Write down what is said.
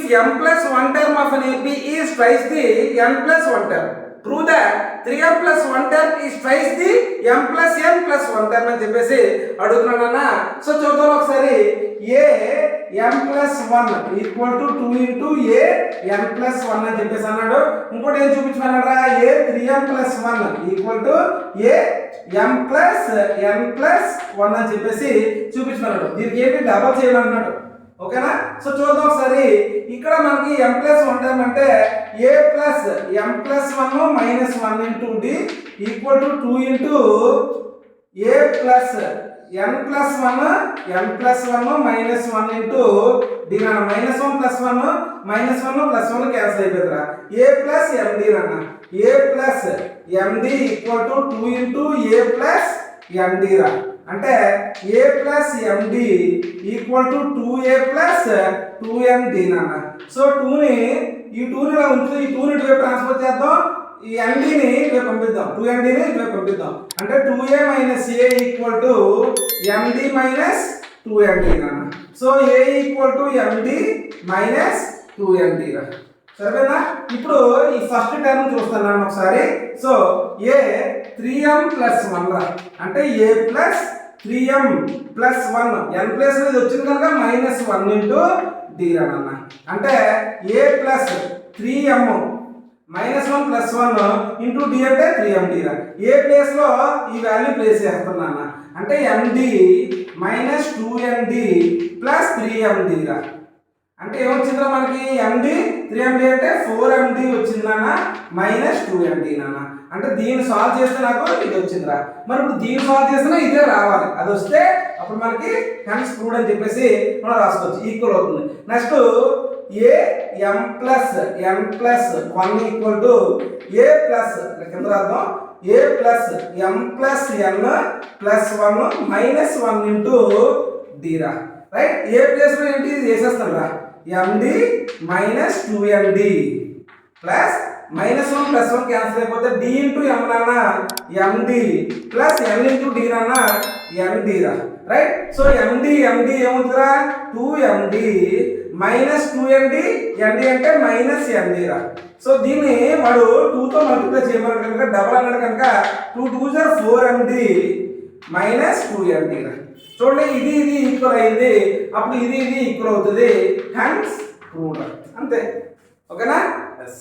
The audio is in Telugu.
If m plus 1 term of an AP is twice the n plus 1 term, prove that 3m plus 1 term is twice the m plus n plus 1 term అని చెప్పేసి అడుగుతున్నానన్నా. సో చూద్దాం ఒకసారి. a m plus 1 equal to 2 into a n plus 1 అని చెప్పేసి అన్నాడు. ఇంకోటి ఏం చూపించమన్నారా, a 3m plus 1 equal to a m plus n plus 1 అని చెప్పేసి చూపించమన్నాడు. దీనికి ఏంటి డబల్ చేయమన్నాడు. ఓకేనా. సో చూద్దాం ఒకసారి. ఇక్కడ మనకి m plus 1 టర్మ్ అంటే a plus m plus 1 minus 1 into d equal to 2 into a plus n plus 1 n plus 1 minus 1 into d నాన్న. Minus 1 plus 1 minus 1 plus 1 cancel అయిపోతుందిరా. a plus md నాన్న. a plus md equal to 2 into a plus md రా. అంటే a plus md equal to 2a plus 2md నాన్న. సో 2 ని ఈ 2 ని ఇలా ఉంచి ఈ 2 ని ఇటువైపు ట్రాన్స్ఫర్ చేద్దాం. ఈ md ని ఇటువైపు పంపిద్దాం. 2md ని ఇటువైపు పంపిద్దాం. అంటే 2a minus a equal to md minus 2md నాన్న. So a equal to md minus 2md రా. సరేనా. ఇప్పుడు ఈ ఫస్ట్ టర్మ్ చూస్తున్నాను ఒకసారి. సో a 3m plus 1 రా. అంటే a plus 3m plus 1 n place లో ఇది వచ్చింది కనుక మైనస్ 1 ఇంటూ d రా నాన్న. అంటే a plus 3m minus 1 plus 1 into d అంటే 3md రా. a ప్లేస్ లో ఈ వాల్యూ ప్లేస్ చేస్తున్నాను. అంటే md minus 2md plus 3md రా. అంటే ఏమొచ్చిందిరా మనకి md 3md అంటే 4md వచ్చిందన్న మైనస్ 2md నాన్న. అంటే దీన్ని సాల్వ్ చేస్తే నాకు ఇది వచ్చిందిరా. మరి ఇప్పుడు దీన్ని సాల్వ్ చేసినా ఇదే రావాలి. అది వస్తే అప్పుడు మనకి హెన్స్ ప్రూవ్డ్ అని చెప్పేసి మనం రాసుకోవచ్చు. ఈక్వల్ అవుతుంది. Next a m plus n plus 1 equal to a plus కింద రాద్దాం. a plus m plus n plus 1 minus 1 into d రా. రైట్. ఏ ప్లేస్ లో ఏంటి వేసేస్తాను రా. md minus 2md plus minus 1 plus 1 cancel అయిపోతే d ఇంటూ m నాన్న md plus n into d నాన్న md రా. Right. So md ఏమవుతుందిరా 2md minus 2md md అంటే మైనస్ md రా. సో దీన్ని వాడు 2 తో మల్టిప్లై చేయమన్నాడు కనుక డబల్ అన్నాడు కనుక 2 2s are 4md minus 2md రా. చూడండి ఇది ఈక్వల్ అయింది. అప్పుడు ఇది ఈక్వల్ అవుతుంది. Hence proved. అంతే. ఓకేనా. ఎస్.